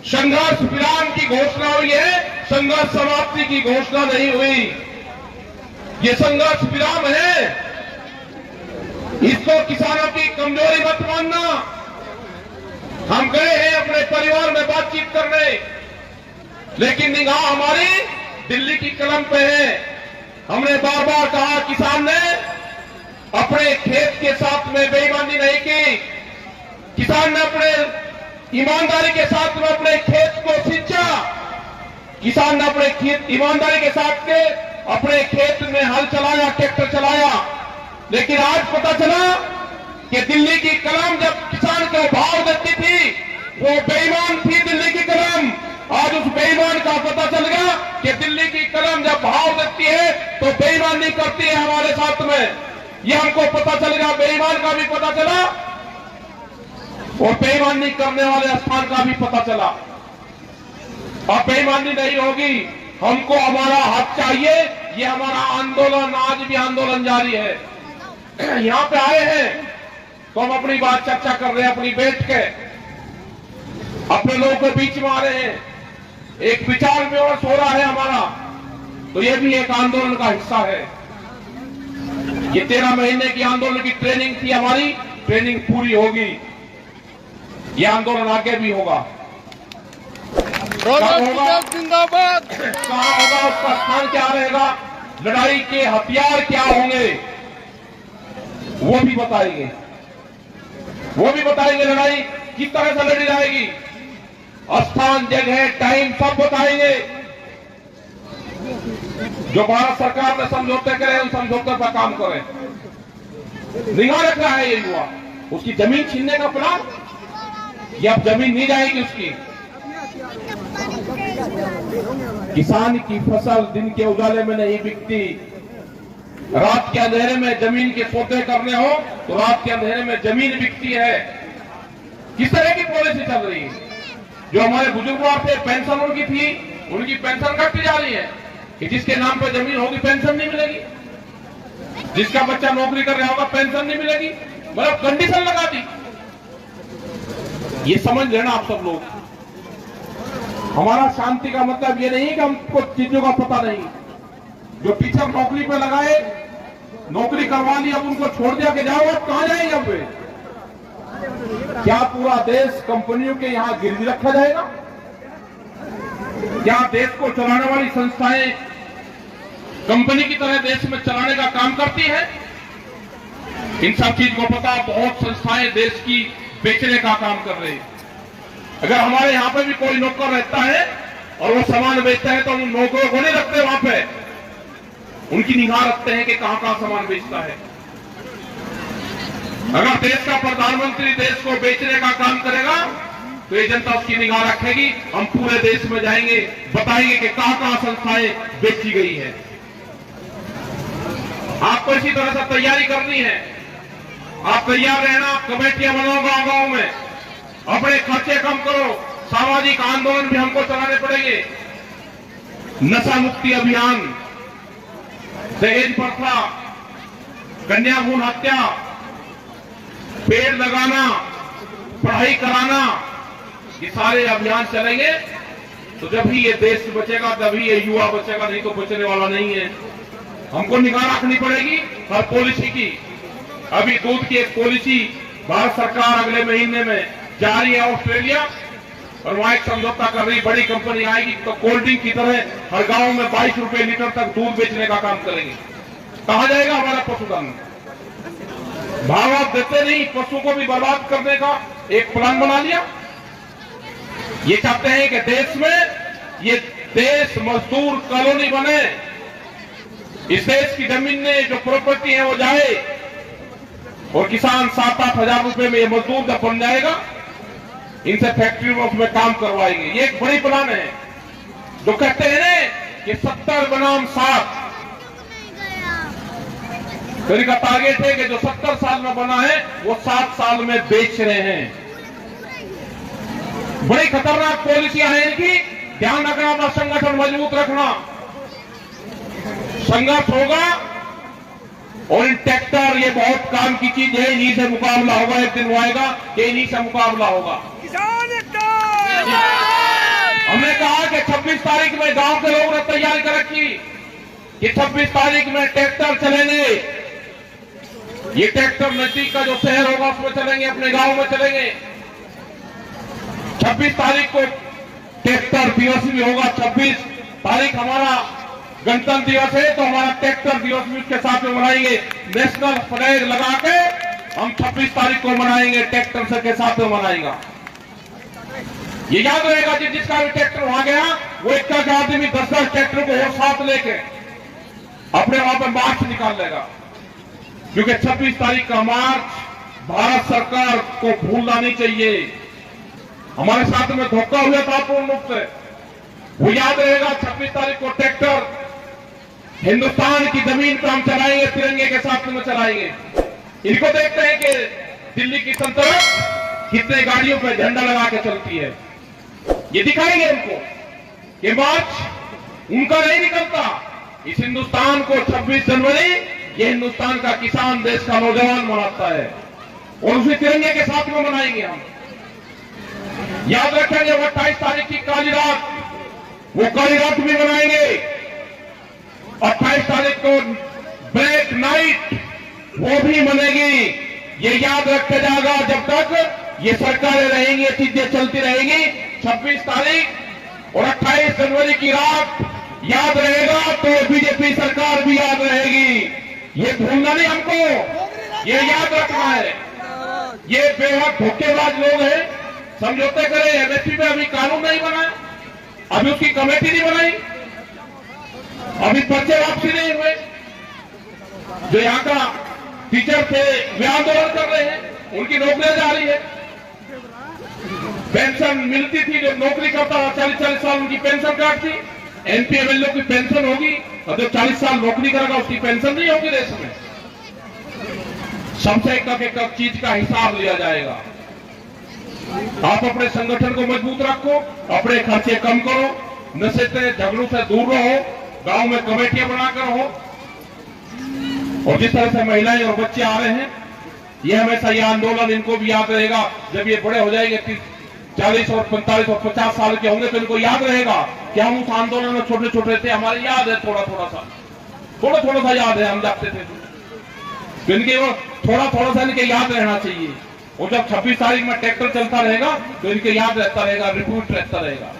संघर्ष विराम की घोषणा हुई है, संघर्ष समाप्ति की घोषणा नहीं हुई। ये संघर्ष विराम है, इसको किसानों की कमजोरी मत मानना। हम गए हैं अपने परिवार में बातचीत करने, लेकिन निगाह हमारी दिल्ली की कलम पे है। हमने बार बार कहा, किसान ने अपने खेत के साथ में बेईमानी नहीं की, किसान ने अपने ईमानदारी के साथ में अपने खेत को सींचा, किसान ने अपने खेत ईमानदारी के साथ के अपने खेत में हल चलाया, ट्रैक्टर चलाया। लेकिन आज पता चला कि दिल्ली की कलम जब किसान को भाव देती थी, वो बेईमान थी दिल्ली की कलम। आज उस बेईमान का पता चल गया कि दिल्ली की कलम जब भाव देती है तो बेईमानी करती है हमारे साथ में। ये हमको पता चल गया, बेईमान का भी पता चला और बेईमानी करने वाले स्थान का भी पता चला। अब बेईमानी नहीं होगी, हमको हमारा हक चाहिए। ये हमारा आंदोलन आज भी आंदोलन जारी है। यहां पे आए हैं तो हम अपनी बात चर्चा कर रहे हैं, अपनी बैठ के अपने लोगों के बीच में आ रहे हैं, एक विचार विमर्श हो रहा है हमारा, तो ये भी एक आंदोलन का हिस्सा है। ये 13 महीने की आंदोलन की ट्रेनिंग थी हमारी, ट्रेनिंग पूरी होगी, ये आंदोलन आगे भी होगा। जिंदाबाद। कहां होगा, उसका स्थान क्या रहेगा, लड़ाई के हथियार क्या होंगे, वो भी बताएंगे, लड़ाई किस तरह से लड़ी जाएगी, स्थान, जगह, टाइम सब बताएंगे। जो भारत सरकार ने समझौते करे, उन समझौते पर काम करें। निगाह रख रहा है ये युवा, उसकी जमीन छीनने का प्लान, ये अब जमीन नहीं जाएगी उसकी। किसान की फसल दिन के उजाले में नहीं बिकती। रात के अंधेरे में जमीन के सौदे करने हो तो रात के अंधेरे में जमीन बिकती है। किस तरह की पॉलिसी चल रही है? जो हमारे बुजुर्ग थे, पेंशन उनकी थी, उनकी पेंशन कटती जा रही है कि जिसके नाम पर जमीन होगी पेंशन नहीं मिलेगी, जिसका बच्चा नौकरी कर रहा होगा पेंशन नहीं मिलेगी। मतलब कंडीशन लगा दी। ये समझ लेना आप सब लोग। हमारा शांति का मतलब ये नहीं कि हमको चीजों का पता नहीं। जो टीचर नौकरी पे लगाए, नौकरी करवा ली, अब उनको छोड़ दिया कि जाओ, अब कहां जाएंगे अब वे? क्या पूरा देश कंपनियों के यहां गिरवी रखा जाएगा? क्या देश को चलाने वाली संस्थाएं कंपनी की तरह देश में चलाने का काम करती है? इन सब चीज को पता, बहुत संस्थाएं देश की बेचने का काम कर रही है। अगर हमारे यहां पे भी कोई नौकर रहता है और वो सामान बेचता है तो हम नौकरों को नहीं रखते वहां पे, उनकी निगाह रखते हैं कि कहां कहां सामान बेचता है। अगर देश का प्रधानमंत्री देश को बेचने का काम करेगा तो ये जनता उसकी निगाह रखेगी। हम पूरे देश में जाएंगे, बताएंगे कि कहां कहां संस्थाएं बेची गई है। आपको इसी तरह से तैयारी करनी है। आप तैयार रहना, कमेटियां बनाओ गांव गांव में, अपने खर्चे कम करो। सामाजिक आंदोलन भी हमको चलाने पड़ेंगे। नशा मुक्ति अभियान, दहेज प्रथा, कन्या भ्रूण हत्या, पेड़ लगाना, पढ़ाई कराना, ये सारे अभियान चलेंगे तो जब ही ये देश बचेगा, तभी ये युवा बचेगा, नहीं तो बचने वाला नहीं है। हमको निगाह रखनी पड़ेगी हर पॉलिसी की। अभी दूध की एक पॉलिसी भारत सरकार अगले महीने में जारी है ऑस्ट्रेलिया, और वहां एक समझौता कर रही, बड़ी कंपनी आएगी तो कोल्ड ड्रिंक की तरह हर गांव में 22 रुपए लीटर तक दूध बेचने का काम करेंगे। कहां जाएगा हमारा पशुधन? भाव आप देते नहीं, पशु को भी बर्बाद करने का एक प्लान बना लिया। ये चाहते हैं कि देश में ये देश मजदूर कॉलोनी बने। इस देश की जमीन में जो प्रॉपर्टी है वो जाए और किसान 7-8 हजार रुपए में ये मजदूर जब बन जाएगा, इनसे फैक्ट्री में उसमें काम करवाएंगे। ये एक बड़ी प्लान है। जो कहते हैं ना कि 70 बनाम 60, तो इनका टारगेट है कि जो 70 साल में बना है वो 7 साल में बेच रहे हैं। बड़ी खतरनाक पॉलिसियां हैं इनकी। ध्यान रखना, अपना संगठन मजबूत रखना। संघर्ष होगा और इन ट्रैक्टर, ये बहुत काम की चीज है, इन्हीं से मुकाबला होगा। एक दिन वो आएगा कि इन्हीं से मुकाबला होगा। किसान एकता। 26 तारीख में गांव के लोगों ने तैयारी कर रखी कि 26 तारीख में ट्रैक्टर चलेंगे। ये ट्रैक्टर नजदीक का जो शहर होगा उसमें चलेंगे, अपने गांव में चलेंगे। 26 तारीख को ट्रैक्टर दिवस भी होगा। 26 तारीख हमारा गणतंत्र दिवस है, तो हमारा ट्रैक्टर दिवस भी उसके साथ में मनाएंगे। नेशनल फ्लैग लगा के हम 26 तारीख को मनाएंगे, ट्रैक्टर से के साथ में मनाएंगे। ये याद रहेगा कि जिसका भी ट्रैक्टर वहां गया वो एक आदमी 10-10 ट्रैक्टर को और साथ लेके अपने वहां पर मार्च निकाल लेगा, क्योंकि 26 तारीख का मार्च भारत सरकार को भूलना नहीं चाहिए। हमारे साथ में धोखा हुआ था पूर्ण रूप से, वो याद रहेगा। 26 तारीख को ट्रैक्टर हिंदुस्तान की जमीन पर हम चलाएंगे, तिरंगे के साथ में चलाएंगे। इनको देखते हैं कि दिल्ली की सल्तनत कितने गाड़ियों पर झंडा लगा के चलती है। ये दिखाएंगे उनको कि मार्च उनका नहीं निकलता। इस हिंदुस्तान को 26 जनवरी ये हिंदुस्तान का किसान, देश का नौजवान मनाता है, और उसी तिरंगे के साथ में मनाएंगे हम। याद रखेंगे वो 28 तारीख की काली रात, वो काली रात भी मनाएंगे। 28 तारीख को ब्लैक नाइट वो भी मनेगी। ये याद रखा जाएगा जब तक ये सरकारें रहेंगी, ये चीजें चलती रहेंगी। 26 तारीख और 28 जनवरी की रात याद रहेगा तो बीजेपी सरकार भी याद रहेगी। ये भूलना नहीं हमको, ये याद रखना है। ये बेहद धोखेबाज लोग हैं, समझौते करे। एमएसपी में अभी कानून नहीं बना, अभी उसकी कमेटी नहीं बनाई, अभी पर्चे वापसी नहीं हुए। जो यहाँ का टीचर थे वे आंदोलन कर रहे हैं, उनकी नौकरियां जा रही है। पेंशन मिलती थी, जो नौकरी करता था 40-40 साल उनकी पेंशन कार्ड थी। एमपी एमएलए की पेंशन होगी, और जो 40 साल नौकरी करेगा उसकी पेंशन नहीं होगी। देश में सबसे एक चीज का हिसाब लिया जाएगा। आप अपने संगठन को मजबूत रखो, अपने खर्चे कम करो, नशे से झगड़ों से दूर रहो, गांव में कमेटियां बनाकर रहो। और जिस तरह से महिलाएं और बच्चे आ रहे हैं, ये हमेशा ये आंदोलन इनको भी याद रहेगा। जब ये बड़े हो जाएंगे 40 और 45 और 50 साल के होंगे, तो इनको याद रहेगा कि हम उस आंदोलन में छोटे छोटे थे, हमारी याद है थोड़ा थोड़ा सा याद है, हम जाते थे। तो इनके वो थोड़ा सा इनके याद रहना चाहिए। और जब 26 तारीख में ट्रैक्टर चलता रहेगा तो इनके याद रहता रहेगा, रिपीट रहता रहेगा।